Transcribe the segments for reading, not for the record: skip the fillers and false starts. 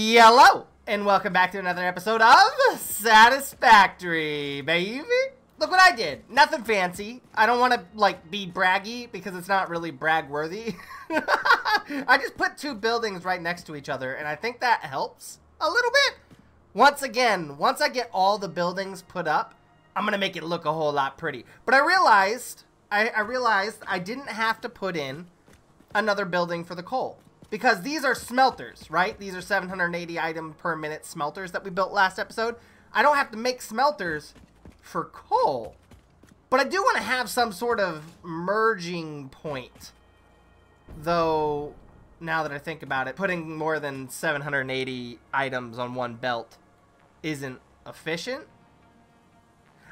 Hello, and welcome back to another episode of Satisfactory, baby. Look what I did. Nothing fancy. I don't want to, be braggy because it's not really brag-worthy. I just put two buildings right next to each other, and I think that helps a little bit. Once again, once I get all the buildings put up, I'm going to make it look a whole lot pretty. But I realized I didn't have to put in another building for the coal. Because these are smelters, right? These are 780 item per minute smelters that we built last episode. I don't have to make smelters for coal. But I do want to have some sort of merging point. Though, now that I think about it, putting more than 780 items on one belt isn't efficient.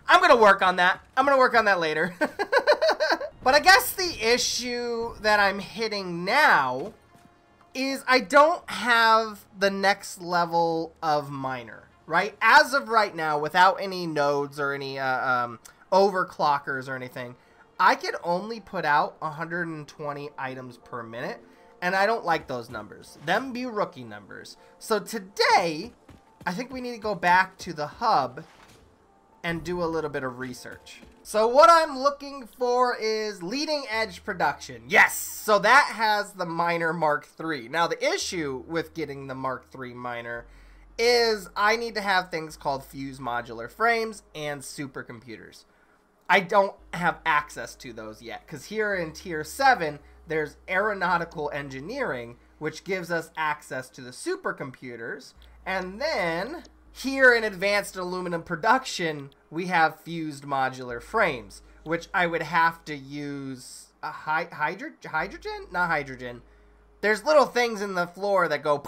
I'm going to work on that. I'm going to work on that later. But I guess the issue that I'm hitting now is I don't have the next level of miner, right? As of right now, without any nodes or any overclockers or anything, I could only put out 120 items per minute, and I don't like those numbers. Them be rookie numbers. So today, I think we need to go back to the hub and do a little bit of research. So what I'm looking for is leading edge production. Yes, so that has the miner Mark III. Now the issue with getting the Mark III miner is I need to have things called fused modular frames and supercomputers. I don't have access to those yet because here in tier 7 there's aeronautical engineering, which gives us access to the supercomputers, and then here in advanced aluminum production, we have fused modular frames, which I would have to use a hydrogen? Not hydrogen. There's little things in the floor that go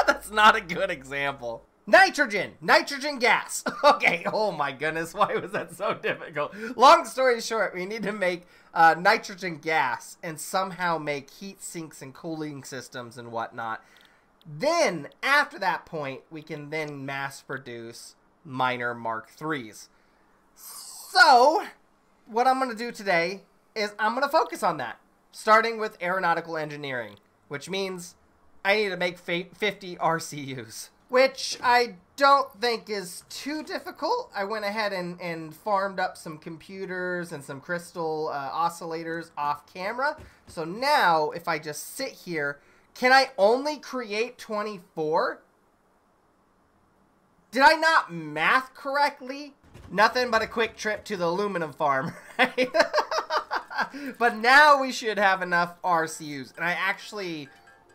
That's not a good example. Nitrogen! Nitrogen gas! Okay, oh my goodness, why was that so difficult? Long story short, we need to make nitrogen gas and somehow make heat sinks and cooling systems and whatnot. Then, after that point, we can then mass produce miner Mark IIIs. So, what I'm going to do today is I'm going to focus on that, starting with aeronautical engineering, which means I need to make 50 RCUs, which I don't think is too difficult. I went ahead and farmed up some computers and some crystal oscillators off camera. So now, if I just sit here, can I only create 24? Did I not math correctly? Nothing but a quick trip to the aluminum farm, right? But now we should have enough RCUs. And I actually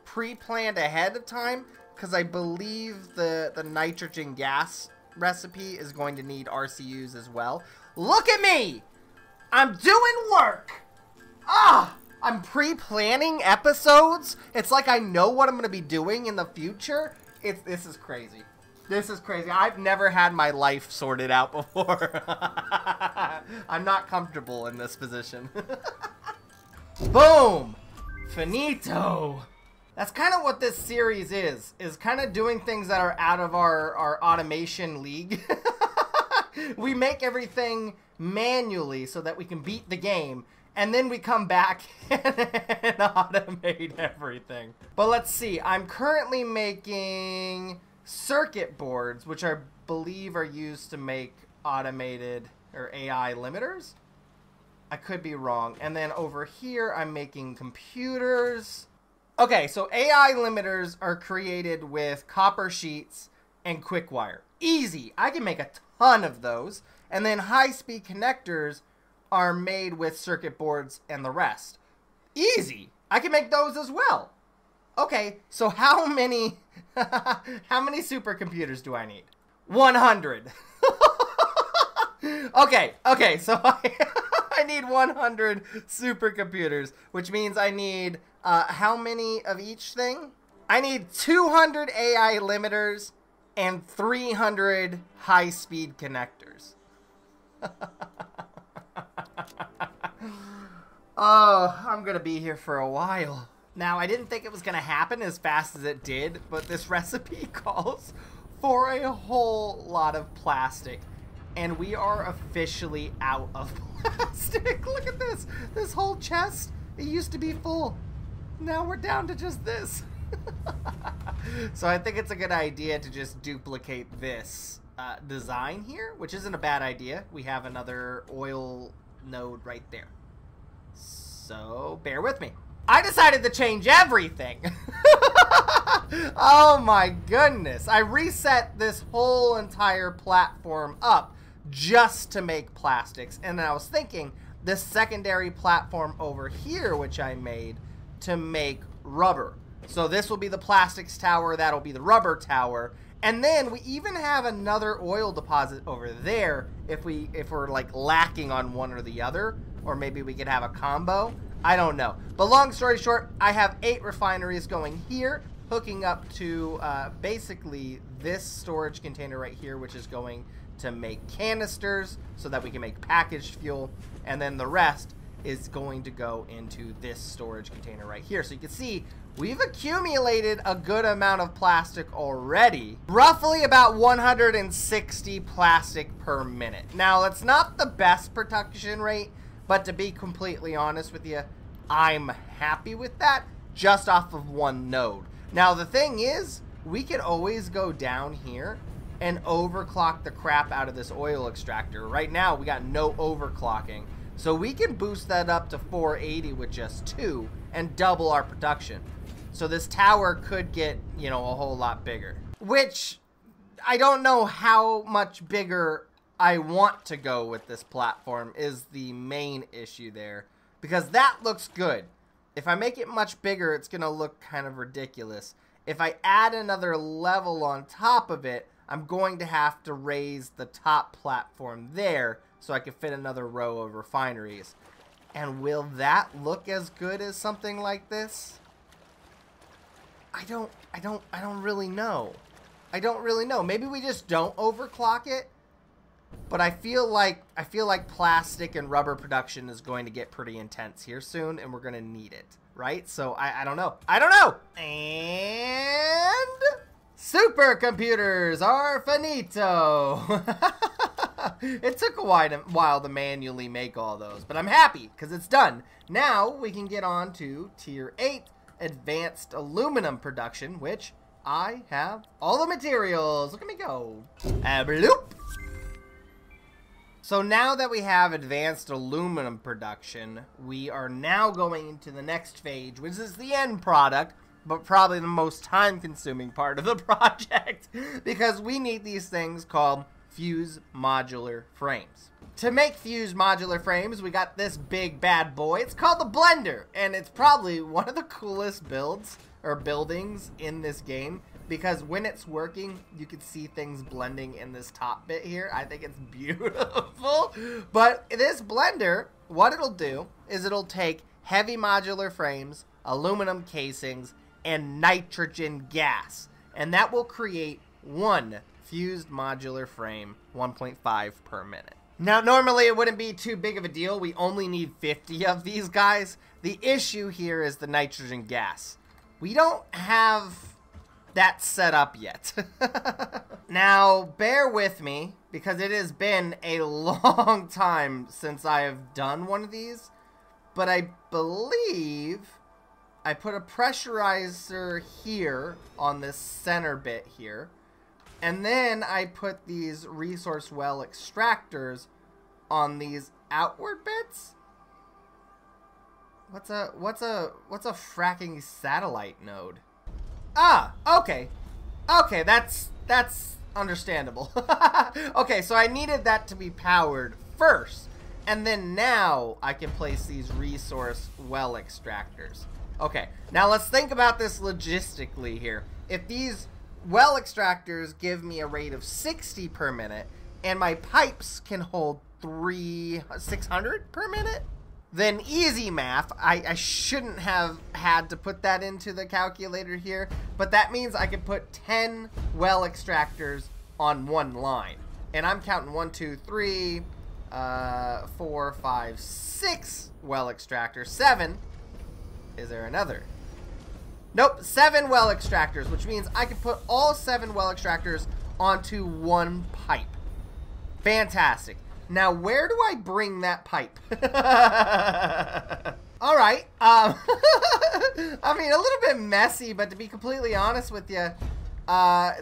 pre-planned ahead of time because I believe the nitrogen gas recipe is going to need RCUs as well. Look at me! I'm doing work! Ah! I'm pre-planning episodes. It's like I know what I'm going to be doing in the future. This is crazy. This is crazy. I've never had my life sorted out before. I'm not comfortable in this position. Boom! Finito! That's kind of what this series is kind of doing things that are out of our automation league. We make everything manually so that we can beat the game. And then we come back and automate everything. But let's see. I'm currently making circuit boards, which I believe are used to make automated or AI limiters. I could be wrong. And then over here, I'm making computers. Okay, so AI limiters are created with copper sheets and quick wire. Easy. I can make a ton of those. And then high-speed connectors are made with circuit boards and the rest. Easy. I can make those as well. Okay, so how many supercomputers do I need? 100. Okay, so I need 100 supercomputers, which means I need how many of each thing? I need 200 AI limiters and 300 high-speed connectors. Oh, I'm gonna be here for a while. Now, I didn't think it was gonna happen as fast as it did, but this recipe calls for a whole lot of plastic. And we are officially out of plastic. Look at this. This whole chest, it used to be full. Now we're down to just this. So I think it's a good idea to just duplicate this design here, which isn't a bad idea. We have another oil node right there. So bear with me. I decided to change everything. Oh my goodness. I reset this whole entire platform up just to make plastics. And then I was thinking this secondary platform over here, which I made to make rubber. So this will be the plastics tower. That'll be the rubber tower. And then we even have another oil deposit over there if we're like lacking on one or the other. Or maybe we could have a combo. I don't know. But long story short, I have 8 refineries going here, hooking up to basically this storage container right here, which is going to make canisters so that we can make packaged fuel. And then the rest is going to go into this storage container right here. So you can see we've accumulated a good amount of plastic already. Roughly about 160 plastic per minute. Now, that's not the best production rate, but to be completely honest with you, I'm happy with that just off of one node. Now, the thing is, we could always go down here and overclock the crap out of this oil extractor. Right now, we got no overclocking. So we can boost that up to 480 with just 2 and double our production. So this tower could get, you know, a whole lot bigger. Which, I don't know how much bigger I want to go with this platform is the main issue there. Because that looks good. If I make it much bigger, it's going to look kind of ridiculous. If I add another level on top of it, I'm going to have to raise the top platform there so I can fit another row of refineries. And will that look as good as something like this? I don't really know. I don't really know. Maybe we just don't overclock it. But I feel like plastic and rubber production is going to get pretty intense here soon, and we're going to need it, right? So I don't know. I don't know. And supercomputers are finito. It took a while to manually make all those, but I'm happy because it's done. Now we can get on to Tier 8 Advanced Aluminum Production, which I have all the materials. Look at me go. Bloop. So now that we have advanced aluminum production, we are now going into the next phase, which is the end product, but probably the most time-consuming part of the project, because we need these things called fuse modular frames. To make fuse modular frames, we got this big bad boy. It's called the blender, and it's probably one of the coolest builds or buildings in this game, because when it's working, you can see things blending in this top bit here. I think it's beautiful. But this blender, what it'll do is it'll take heavy modular frames, aluminum casings, and nitrogen gas. And that will create one fused modular frame, 1.5 per minute. Now, normally it wouldn't be too big of a deal. We only need 50 of these guys. The issue here is the nitrogen gas. We don't have that set up yet. Now, bear with me, because it has been a long time since I have done one of these, but I believe I put a pressurizer here on this center bit here, and then I put these resource well extractors on these outward bits. What's a fracking satellite node? Ah, okay. Okay, that's understandable. Okay, so I needed that to be powered first, and then now I can place these resource well extractors. Okay, now let's think about this logistically here. If these well extractors give me a rate of 60 per minute, and my pipes can hold 600 per minute, then easy math, I shouldn't have had to put that into the calculator here, but that means I could put 10 well extractors on one line. And I'm counting 1, 2, 3, 4, 5, 6 well extractors. 7. Is there another? Nope, 7 well extractors, which means I could put all 7 well extractors onto one pipe. Fantastic. Now, where do I bring that pipe? All right. I mean, a little bit messy, but to be completely honest with you,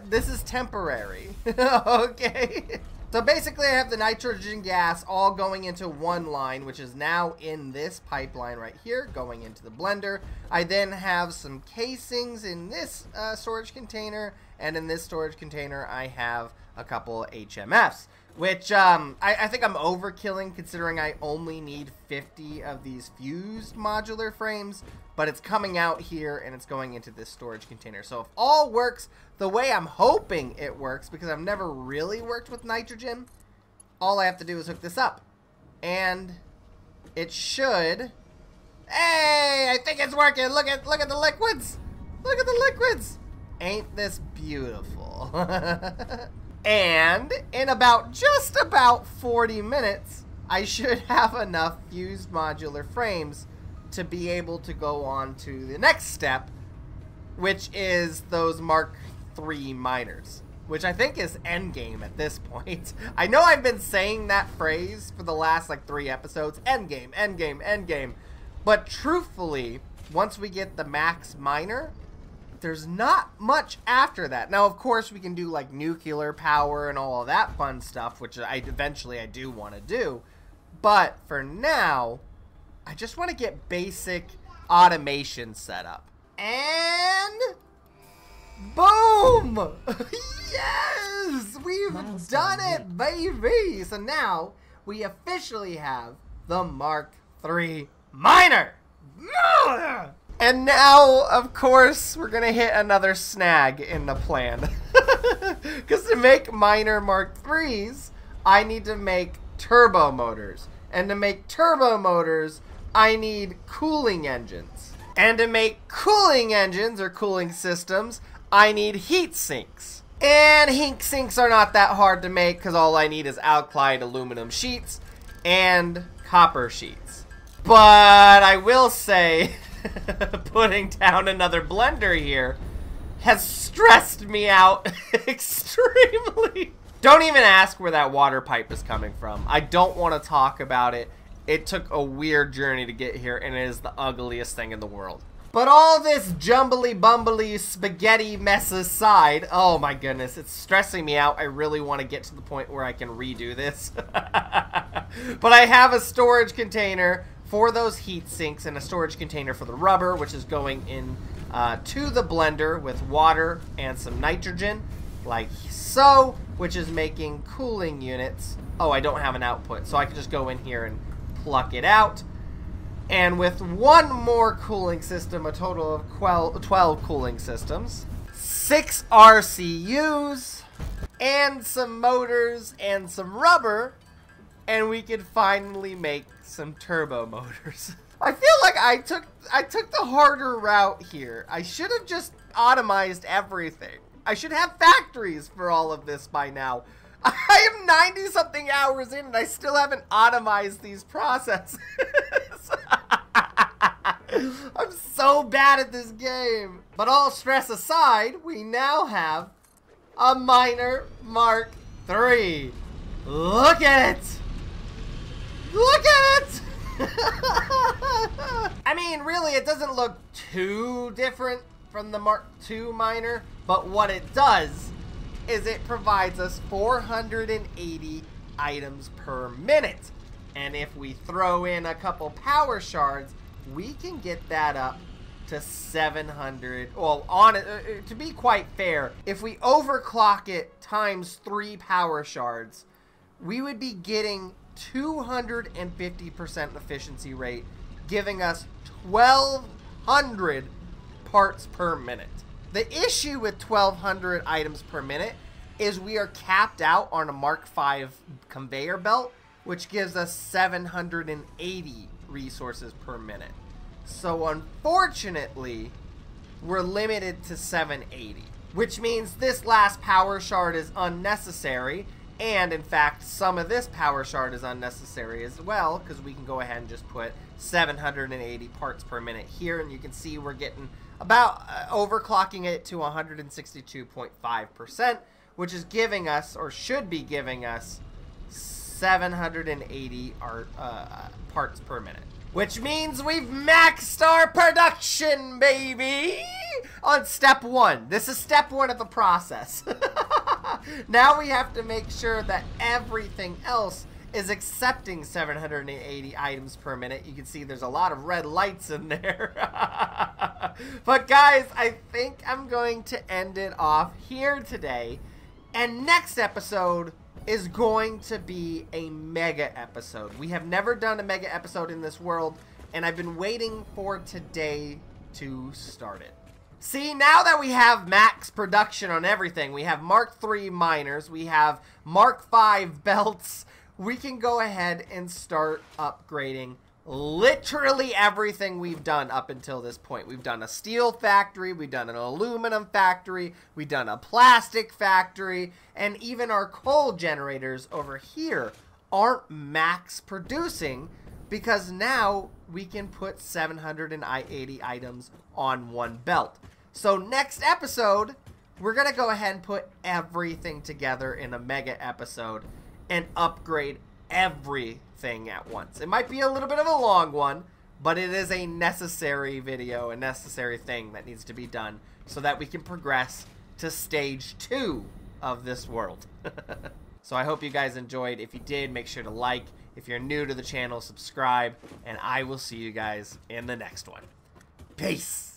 this is temporary. Okay. So basically, I have the nitrogen gas all going into one line, which is now in this pipeline right here, going into the blender. I then have some casings in this storage container, and in this storage container, I have a couple HMFs, which I think I'm overkilling considering I only need 50 of these fused modular frames, but it's coming out here and it's going into this storage container. So if all works the way I'm hoping it works, because I've never really worked with nitrogen, all I have to do is hook this up. And it should... Hey, I think it's working. Look at the liquids. Look at the liquids. Ain't this beautiful? And in just about 40 minutes, I should have enough fused modular frames to be able to go on to the next step, which is those Mk3 Miners, which I think is endgame at this point. I know I've been saying that phrase for the last like 3 episodes, endgame, endgame, endgame, but truthfully, once we get the max miner, there's not much after that. Now, of course, we can do like nuclear power and all of that fun stuff, which eventually I do want to do. But for now, I just want to get basic automation set up. And boom! Yes! We've done it, baby! So now we officially have the Mk3 Miner! And now, of course, we're gonna hit another snag in the plan. Because to make miner Mk3s, I need to make turbo motors. And to make turbo motors, I need cooling engines. And to make cooling engines, or cooling systems, I need heat sinks. And heat sinks are not that hard to make, because all I need is alkali aluminum sheets and copper sheets. But I will say... putting down another blender here has stressed me out extremely. Don't even ask where that water pipe is coming from. I don't want to talk about it. It took a weird journey to get here, and it is the ugliest thing in the world. But all this jumbly bumbly spaghetti mess aside, oh my goodness, it's stressing me out. I really want to get to the point where I can redo this. But I have a storage container for those heat sinks and a storage container for the rubber, which is going in to the blender with water and some nitrogen, like so, which is making cooling units. Oh, I don't have an output, so I can just go in here and pluck it out. And with one more cooling system, a total of 12 cooling systems, 6 RCUs, and some motors and some rubber, and we could finally make some turbo motors. I feel like I took the harder route here. I should have just automized everything. I should have factories for all of this by now. I am 90 something hours in and I still haven't automized these processes. I'm so bad at this game. But all stress aside, we now have a miner Mk3. Look at it! Look at it! I mean, really, it doesn't look too different from the Mk2 miner, but what it does is it provides us 480 items per minute. And if we throw in a couple power shards, we can get that up to 700. Well, to be quite fair, if we overclock it times 3 power shards, we would be getting 250% efficiency rate, giving us 1,200 parts per minute. The issue with 1,200 items per minute is we are capped out on a Mk5 conveyor belt, which gives us 780 resources per minute. So unfortunately, we're limited to 780, which means this last power shard is unnecessary. And in fact, some of this power shard is unnecessary as well, because we can go ahead and just put 780 parts per minute here, and you can see we're getting about overclocking it to 162.5%, which is giving us, or should be giving us, 780 parts per minute. Which means we've maxed our production, baby! On step 1. This is step 1 of the process. Now we have to make sure that everything else is accepting 780 items per minute. You can see there's a lot of red lights in there. But guys, I think I'm going to end it off here today. And next episode is going to be a mega episode. We have never done a mega episode in this world, and I've been waiting for today to start it. See, now that we have max production on everything, we have Mk3 Miners, we have Mk5 belts, we can go ahead and start upgrading literally everything we've done up until this point. We've done a steel factory, we've done an aluminum factory, we've done a plastic factory, and even our coal generators over here aren't max producing because now we can put 780 items on one belt. So next episode, we're going to go ahead and put everything together in a mega episode and upgrade everything at once. It might be a little bit of a long one, but it is a necessary video, a necessary thing that needs to be done so that we can progress to stage 2 of this world. So I hope you guys enjoyed. If you did, make sure to like. If you're new to the channel, subscribe, and I will see you guys in the next one. Peace!